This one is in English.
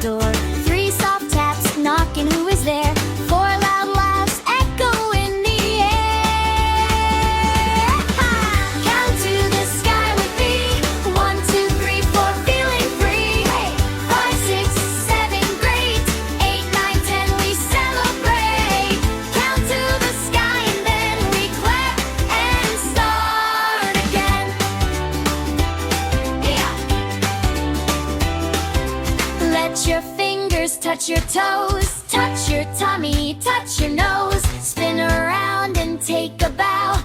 door. Three soft taps knocking, who is there? Four loud laughs echo in the air. Ha! Count to the sky with me. 1, 2, 3, 4, feeling free. 5, 6, 7, great. 8, 9, 10, we celebrate. Count to the sky and then we clap and start again. Yeah. Let your fingers touch your toes, touch your tummy, touch your nose. Spin around and take a bow.